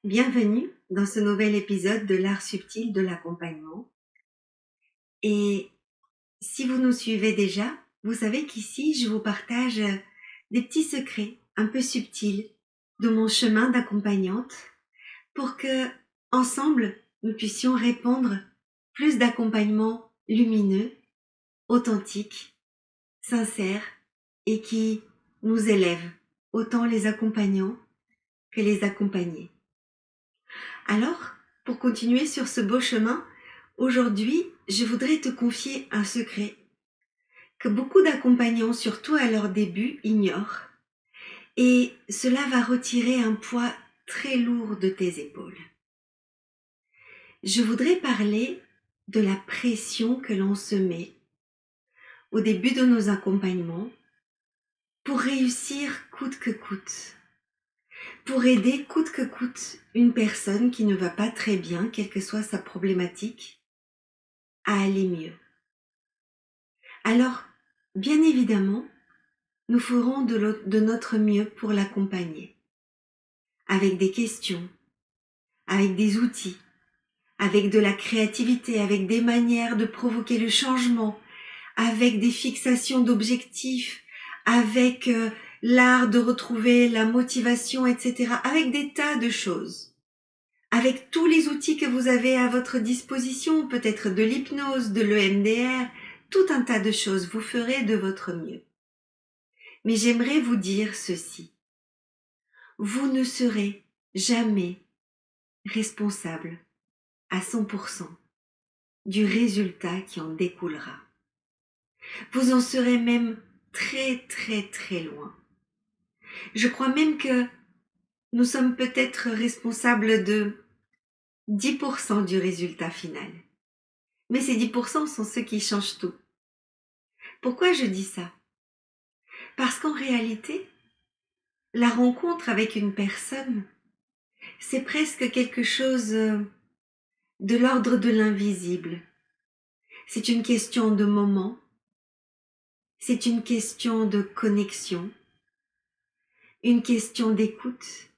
Bienvenue dans ce nouvel épisode de l'art subtil de l'accompagnement. Et si vous nous suivez déjà, vous savez qu'ici, je vous partage des petits secrets un peu subtils de mon chemin d'accompagnante pour que, ensemble, nous puissions répandre plus d'accompagnement lumineux, authentique, sincère et qui nous élève, autant les accompagnants que les accompagnés. Alors, pour continuer sur ce beau chemin, aujourd'hui, je voudrais te confier un secret que beaucoup d'accompagnants, surtout à leur début, ignorent. Et cela va retirer un poids très lourd de tes épaules. Je voudrais parler de la pression que l'on se met au début de nos accompagnements pour réussir coûte que coûte. Pour aider coûte que coûte une personne qui ne va pas très bien, quelle que soit sa problématique, à aller mieux. Alors, bien évidemment, nous ferons de notre mieux pour l'accompagner, avec des questions, avec des outils, avec de la créativité, avec des manières de provoquer le changement, avec des fixations d'objectifs, avec l'art de retrouver la motivation, etc., avec des tas de choses. Avec tous les outils que vous avez à votre disposition, peut-être de l'hypnose, de l'EMDR, tout un tas de choses, vous ferez de votre mieux. Mais j'aimerais vous dire ceci. Vous ne serez jamais responsable à 100% du résultat qui en découlera. Vous en serez même très très très loin. Je crois même que nous sommes peut-être responsables de 10% du résultat final. Mais ces 10% sont ceux qui changent tout. Pourquoi je dis ça ? Parce qu'en réalité, la rencontre avec une personne, c'est presque quelque chose de l'ordre de l'invisible. C'est une question de moment, c'est une question de connexion, une question d'écoute,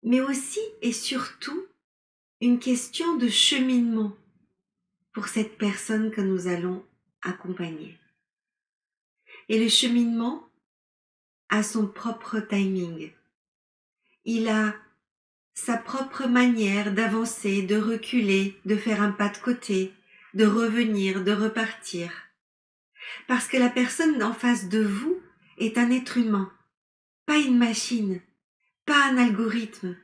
mais aussi et surtout une question de cheminement pour cette personne que nous allons accompagner. Et le cheminement a son propre timing. Il a sa propre manière d'avancer, de reculer, de faire un pas de côté, de revenir, de repartir. Parce que la personne en face de vous est un être humain, pas une machine, pas un algorithme,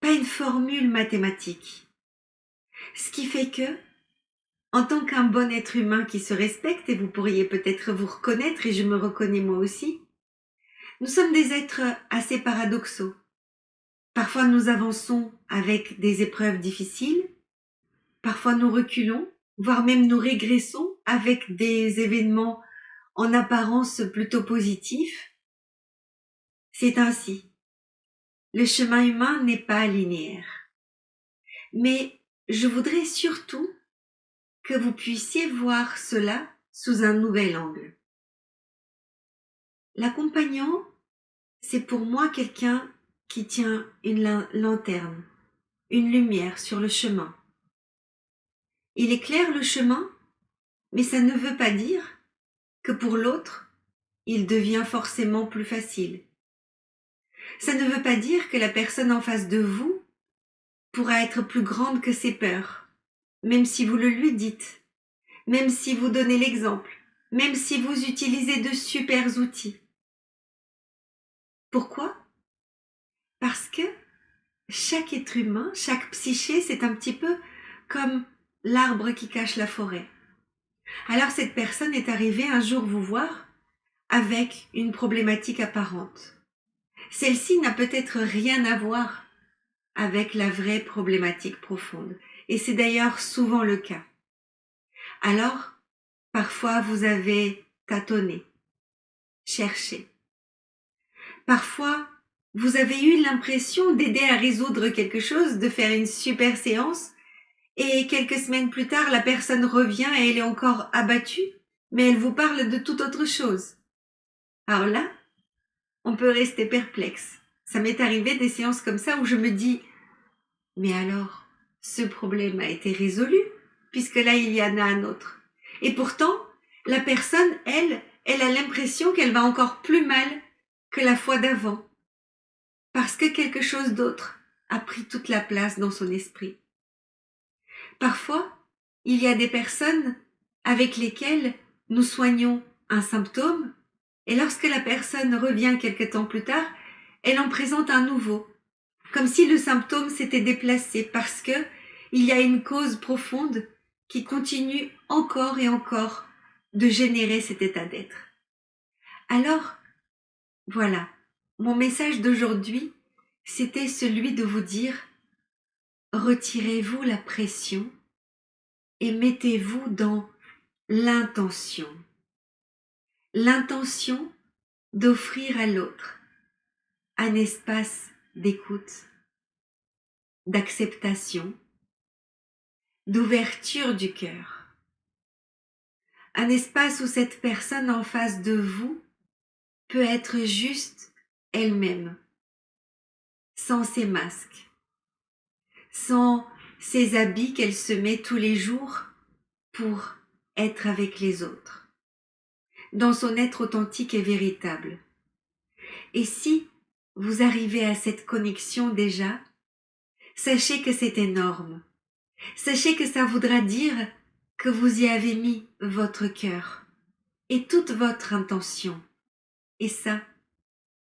pas une formule mathématique. Ce qui fait que, en tant qu'un bon être humain qui se respecte, et vous pourriez peut-être vous reconnaître, et je me reconnais moi aussi, nous sommes des êtres assez paradoxaux. Parfois nous avançons avec des épreuves difficiles, parfois nous reculons, voire même nous régressons avec des événements en apparence plutôt positifs. C'est ainsi. Le chemin humain n'est pas linéaire. Mais je voudrais surtout que vous puissiez voir cela sous un nouvel angle. L'accompagnant, c'est pour moi quelqu'un qui tient une lanterne, une lumière sur le chemin. Il éclaire le chemin, mais ça ne veut pas dire que pour l'autre, il devient forcément plus facile. Ça ne veut pas dire que la personne en face de vous pourra être plus grande que ses peurs, même si vous le lui dites, même si vous donnez l'exemple, même si vous utilisez de super outils. Pourquoi ? Parce que chaque être humain, chaque psyché, c'est un petit peu comme l'arbre qui cache la forêt. Alors cette personne est arrivée un jour vous voir avec une problématique apparente. Celle-ci n'a peut-être rien à voir avec la vraie problématique profonde. Et c'est d'ailleurs souvent le cas. Alors, parfois vous avez tâtonné, cherché. Parfois, vous avez eu l'impression d'aider à résoudre quelque chose, de faire une super séance, et quelques semaines plus tard, la personne revient et elle est encore abattue, mais elle vous parle de toute autre chose. Alors là, on peut rester perplexe. Ça m'est arrivé des séances comme ça où je me dis, mais alors, ce problème a été résolu, puisque là, il y en a un autre. Et pourtant, la personne, elle a l'impression qu'elle va encore plus mal que la fois d'avant, parce que quelque chose d'autre a pris toute la place dans son esprit. Parfois, il y a des personnes avec lesquelles nous soignons un symptôme, et lorsque la personne revient quelque temps plus tard, elle en présente un nouveau, comme si le symptôme s'était déplacé parce que il y a une cause profonde qui continue encore et encore de générer cet état d'être. Alors, voilà, mon message d'aujourd'hui, c'était celui de vous dire, retirez-vous la pression et mettez-vous dans l'intention. L'intention d'offrir à l'autre un espace d'écoute, d'acceptation, d'ouverture du cœur. Un espace où cette personne en face de vous peut être juste elle-même, sans ses masques, sans ses habits qu'elle se met tous les jours pour être avec les autres, dans son être authentique et véritable. Et si vous arrivez à cette connexion déjà, sachez que c'est énorme. Sachez que ça voudra dire que vous y avez mis votre cœur et toute votre intention. Et ça,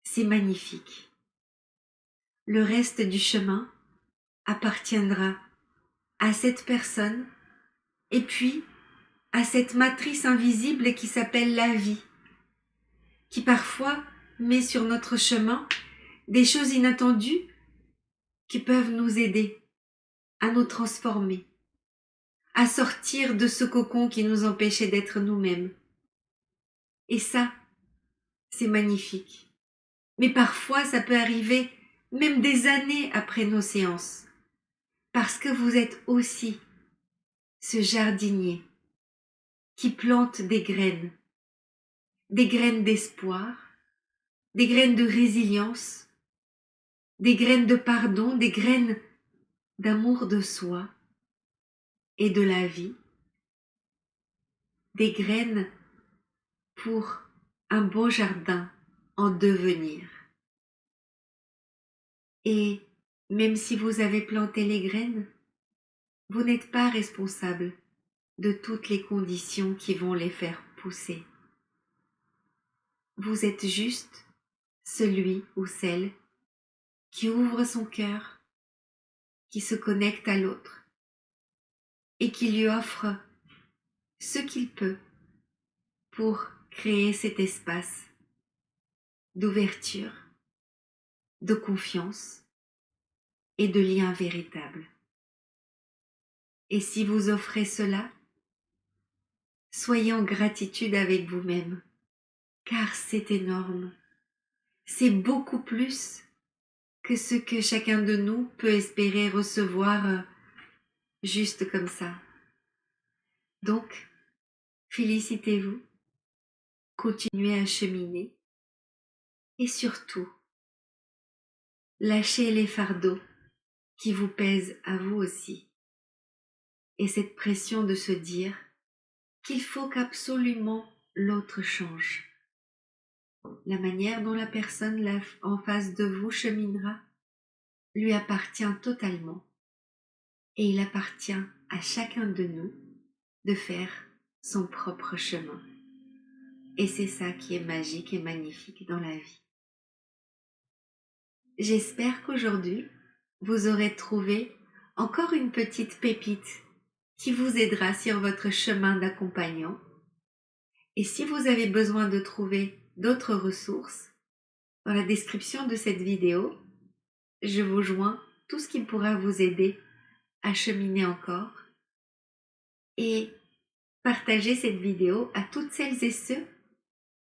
c'est magnifique. Le reste du chemin appartiendra à cette personne et puis à cette matrice invisible qui s'appelle la vie, qui parfois met sur notre chemin des choses inattendues qui peuvent nous aider à nous transformer, à sortir de ce cocon qui nous empêchait d'être nous-mêmes. Et ça, c'est magnifique. Mais parfois, ça peut arriver même des années après nos séances, parce que vous êtes aussi ce jardinier qui plante des graines d'espoir, des graines de résilience, des graines de pardon, des graines d'amour de soi et de la vie, des graines pour un beau jardin en devenir. Et même si vous avez planté les graines, vous n'êtes pas responsable de toutes les conditions qui vont les faire pousser. Vous êtes juste celui ou celle qui ouvre son cœur, qui se connecte à l'autre et qui lui offre ce qu'il peut pour créer cet espace d'ouverture, de confiance et de lien véritable. Et si vous offrez cela, soyez en gratitude avec vous-même, car c'est énorme. C'est beaucoup plus que ce que chacun de nous peut espérer recevoir juste comme ça. Donc, félicitez-vous, continuez à cheminer et surtout, lâchez les fardeaux qui vous pèsent à vous aussi. Et cette pression de se dire qu'il faut qu'absolument l'autre change. La manière dont la personne en face de vous cheminera lui appartient totalement. Et il appartient à chacun de nous de faire son propre chemin. Et c'est ça qui est magique et magnifique dans la vie. J'espère qu'aujourd'hui, vous aurez trouvé encore une petite pépite qui vous aidera sur votre chemin d'accompagnant. Et si vous avez besoin de trouver d'autres ressources, dans la description de cette vidéo, je vous joins tout ce qui pourra vous aider à cheminer encore et partager cette vidéo à toutes celles et ceux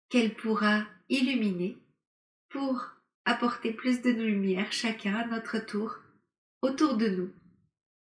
qu'elle pourra illuminer pour apporter plus de lumière chacun à notre tour autour de nous.